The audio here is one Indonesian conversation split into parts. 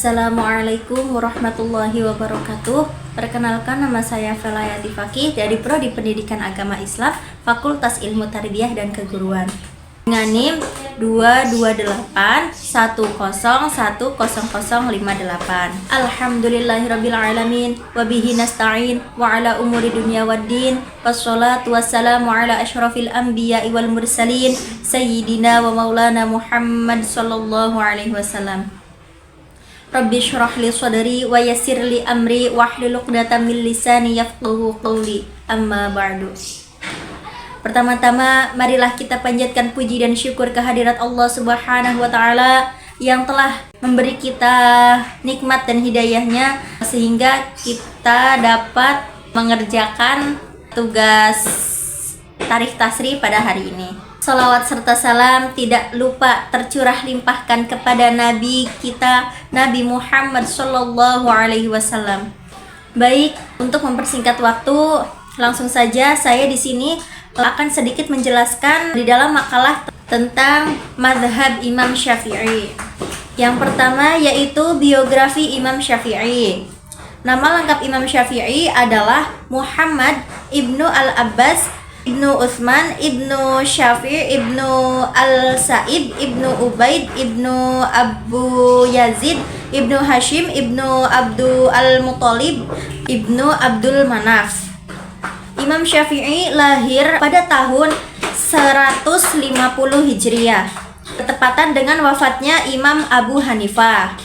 Assalamualaikum warahmatullahi wabarakatuh. Perkenalkan, nama saya Felayati Fakih dari Prodi Pendidikan Agama Islam, Fakultas Ilmu Tarbiyah dan Keguruan. Dengan NIM 22810100058. Alhamdulillahirrabbilalamin wabihi nasta'in wa ala umuri dunya waddin. Wassalatu wassalamu ala asyrafil anbiya'i wal mursalin sayyidina wa maulana Muhammad sallallahu alaihi wasallam. Rabbi syrah li sadri wa yassir li amri wahlul 'uqdatam min lisani yafqahu qawli. Amma ba'du. Pertama-tama, marilah kita panjatkan puji dan syukur kehadirat Allah Subhanahu wa Ta'ala yang telah memberi kita nikmat dan hidayahnya sehingga kita dapat mengerjakan tugas tarikh tasrih pada hari ini. Salawat serta salam tidak lupa tercurah limpahkan kepada Nabi kita, Nabi Muhammad Sallallahu Alaihi Wasallam. Baik, untuk mempersingkat waktu, langsung saja saya di sini akan sedikit menjelaskan di dalam makalah tentang mazhab Imam Syafi'i. Yang pertama yaitu biografi Imam Syafi'i. Nama lengkap Imam Syafi'i adalah Muhammad Ibnu Al-Abbas Ibnu Utsman Ibnu Syafi' Ibnu Al-Sa'ib Ibnu Ubaid Ibnu Abu Yazid Ibnu Hashim Ibnu Abdul Al-Muttalib Ibnu Abdul Manaf. Imam Syafi'i lahir pada tahun 150 Hijriah, bertepatan dengan wafatnya Imam Abu Hanifah.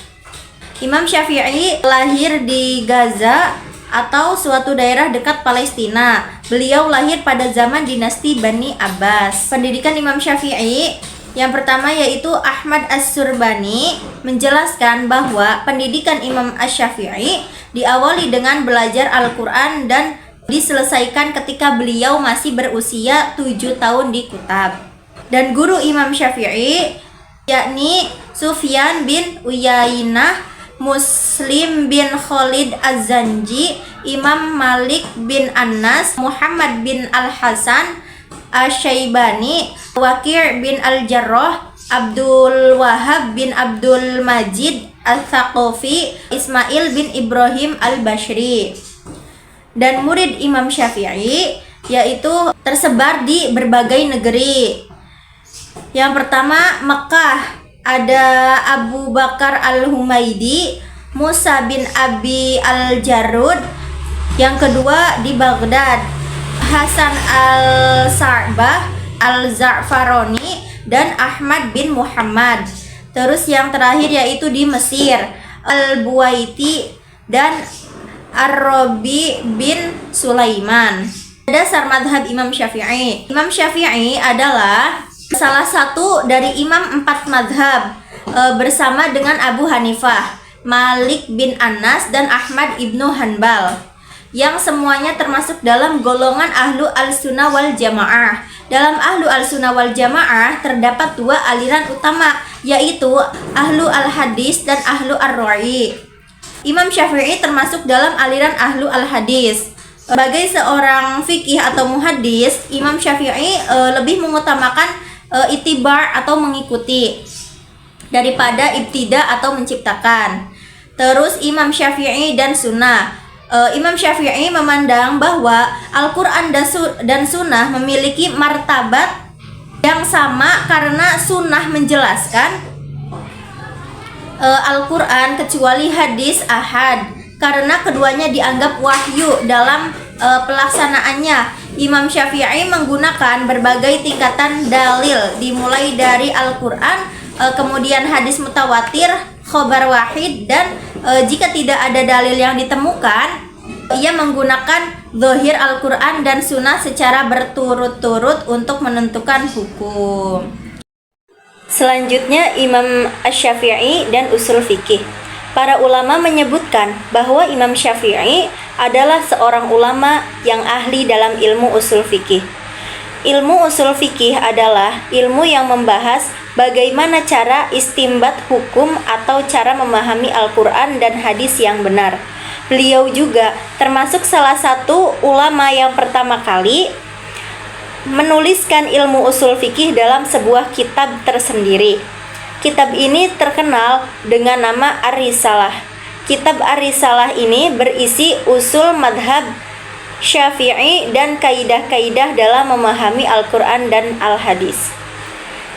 Imam Syafi'i lahir di Gaza atau suatu daerah dekat Palestina. Beliau lahir pada zaman dinasti Bani Abbas. Pendidikan Imam Syafi'i yang pertama yaitu Ahmad As-Surbani menjelaskan bahwa pendidikan Imam Asy-Syafi'i diawali dengan belajar Al-Quran dan diselesaikan ketika beliau masih berusia 7 tahun di Kutab. Dan guru Imam Syafi'i yakni Sufyan bin Uyainah, Muslim bin Khalid Az-Zanji, Imam Malik bin Anas, Muhammad bin Al-Hasan Asy-Syaibani, Waqi' bin Al-Jarrah, Abdul Wahab bin Abdul Majid Al-Thaqafi, Ismail bin Ibrahim Al-Bashri. Dan murid Imam Syafi'i yaitu tersebar di berbagai negeri. Yang pertama Mekah, ada Abu Bakar Al-Humaidi, Musa bin Abi Al-Jarud. Yang kedua di Baghdad, Hasan Al-Sa'bah Al-Za'faroni dan Ahmad bin Muhammad. Terus yang terakhir yaitu di Mesir, Al-Buwaiti dan Ar-Rabi bin Sulaiman. Dasar madhab Imam Syafi'i. Imam Syafi'i adalah salah satu dari imam 4 madhab bersama dengan Abu Hanifah, Malik bin Anas dan Ahmad ibnu Hanbal, yang semuanya termasuk dalam golongan Ahlu Al-Sunnah wal Jamaah. Dalam Ahlu Al-Sunnah wal Jamaah terdapat 2 aliran utama, yaitu Ahlu Al-Hadis dan Ahlu Ar-Ra'i. Imam Syafi'i termasuk dalam aliran Ahlu Al-Hadis. Sebagai seorang fikih atau muhaddis, Imam Syafi'i lebih mengutamakan itibar atau mengikuti daripada ibtida atau menciptakan. Terus Imam Syafi'i dan Sunnah. Imam Syafi'i memandang bahwa Al-Quran dan Sunnah memiliki martabat yang sama karena Sunnah menjelaskan Al-Quran kecuali hadis ahad, karena keduanya dianggap wahyu dalam pelaksanaannya. Imam Syafi'i menggunakan berbagai tingkatan dalil, dimulai dari Al-Quran, kemudian hadis mutawatir, khobar wahid, dan jika tidak ada dalil yang ditemukan, ia menggunakan zahir Al-Quran dan Sunnah secara berturut-turut untuk menentukan hukum. Selanjutnya Imam Asy-Syafi'i dan usul fikih. Para ulama menyebutkan bahwa Imam Syafi'i adalah seorang ulama yang ahli dalam ilmu usul fikih. Ilmu usul fikih adalah ilmu yang membahas bagaimana cara istimbat hukum atau cara memahami Al-Quran dan hadis yang benar. Beliau juga termasuk salah satu ulama yang pertama kali menuliskan ilmu usul fikih dalam sebuah kitab tersendiri. kitab ini terkenal dengan nama Ar-Risalah. Kitab Ar-Risalah ini berisi usul madhab Syafi'i dan kaidah-kaidah dalam memahami Al-Quran dan Al-Hadis.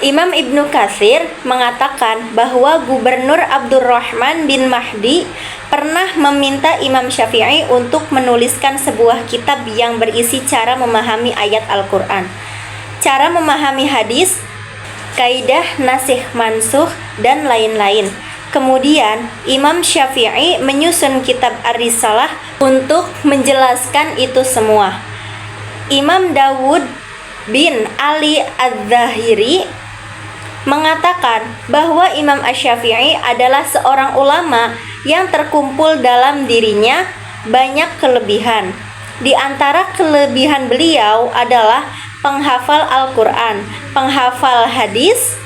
Imam Ibnu Katsir mengatakan bahwa Gubernur Abdurrahman bin Mahdi pernah meminta Imam Syafi'i untuk menuliskan sebuah kitab yang berisi cara memahami ayat Al-Quran, cara memahami hadis, kaidah nasikh mansukh, dan lain-lain. Kemudian Imam Syafi'i menyusun kitab Ar-Risalah untuk menjelaskan itu semua. Imam Dawud bin Ali Az-Zahiri mengatakan bahwa Imam Asy-Syafi'i adalah seorang ulama yang terkumpul dalam dirinya banyak kelebihan. Di antara kelebihan beliau adalah penghafal Al-Quran, penghafal hadis,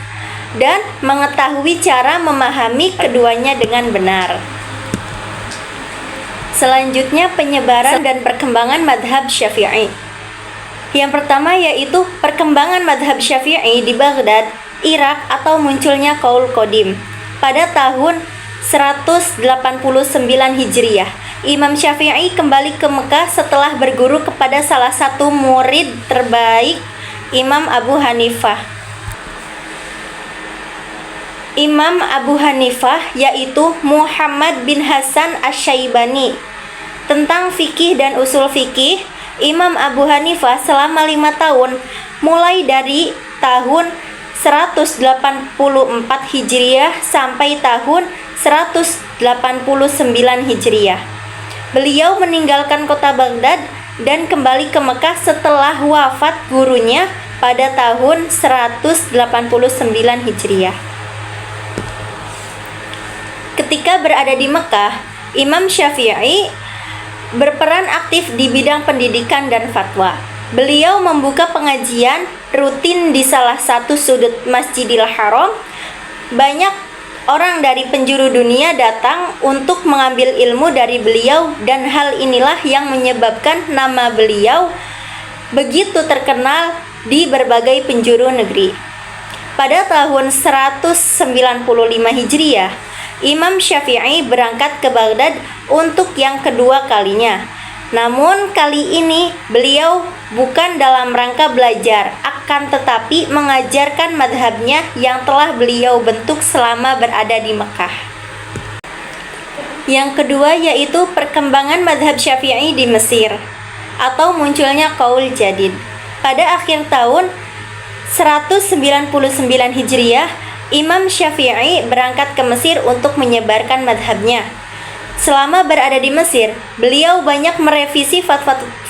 dan mengetahui cara memahami keduanya dengan benar. Selanjutnya, penyebaran dan perkembangan madhab Syafi'i. Yang pertama yaitu perkembangan madhab Syafi'i di Baghdad, Irak, atau munculnya Qaul Qadim. Pada tahun 189 Hijriah, Imam Syafi'i kembali ke Mekah setelah berguru kepada salah satu murid terbaik Imam Abu Hanifah. Imam Abu Hanifah yaitu Muhammad bin Hasan Asy-Syaibani. Tentang fikih dan usul fikih, Imam Abu Hanifah selama 5 tahun, mulai dari tahun 184 Hijriah sampai tahun 189 Hijriah. Beliau meninggalkan kota Baghdad dan kembali ke Mekah setelah wafat gurunya pada tahun 189 Hijriah. Ketika berada di Mekah, Imam Syafi'i berperan aktif di bidang pendidikan dan fatwa. Beliau membuka pengajian rutin di salah satu sudut Masjidil Haram. Banyak orang dari penjuru dunia datang untuk mengambil ilmu dari beliau, dan hal inilah yang menyebabkan nama beliau begitu terkenal di berbagai penjuru negeri. Pada tahun 195 Hijriah, Imam Syafi'i berangkat ke Baghdad untuk yang kedua kalinya. Namun kali ini beliau bukan dalam rangka belajar, akan tetapi mengajarkan madhabnya yang telah beliau bentuk selama berada di Mekah. Yang kedua yaitu perkembangan madhab Syafi'i di Mesir, atau munculnya Qaul Jadid. Pada akhir tahun 199 Hijriah, Imam Syafi'i berangkat ke Mesir untuk menyebarkan madhabnya. Selama berada di Mesir, beliau banyak merevisi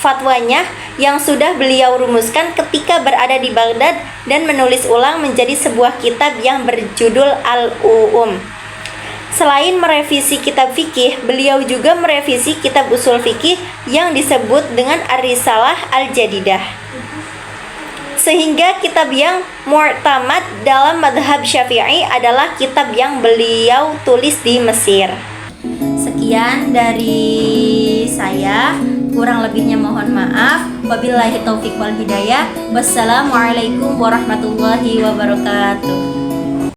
fatwanya yang sudah beliau rumuskan ketika berada di Baghdad dan menulis ulang menjadi sebuah kitab yang berjudul Al-U'um. Selain merevisi kitab fikih, beliau juga merevisi kitab usul fikih yang disebut dengan Ar-Risalah Al-Jadidah. Sehingga kitab yang mu'tamad dalam madhab Syafi'i adalah kitab yang beliau tulis di Mesir. Sekian dari saya, kurang lebihnya mohon maaf. Wabillahi taufiq wal hidayah. Wassalamualaikum warahmatullahi wabarakatuh.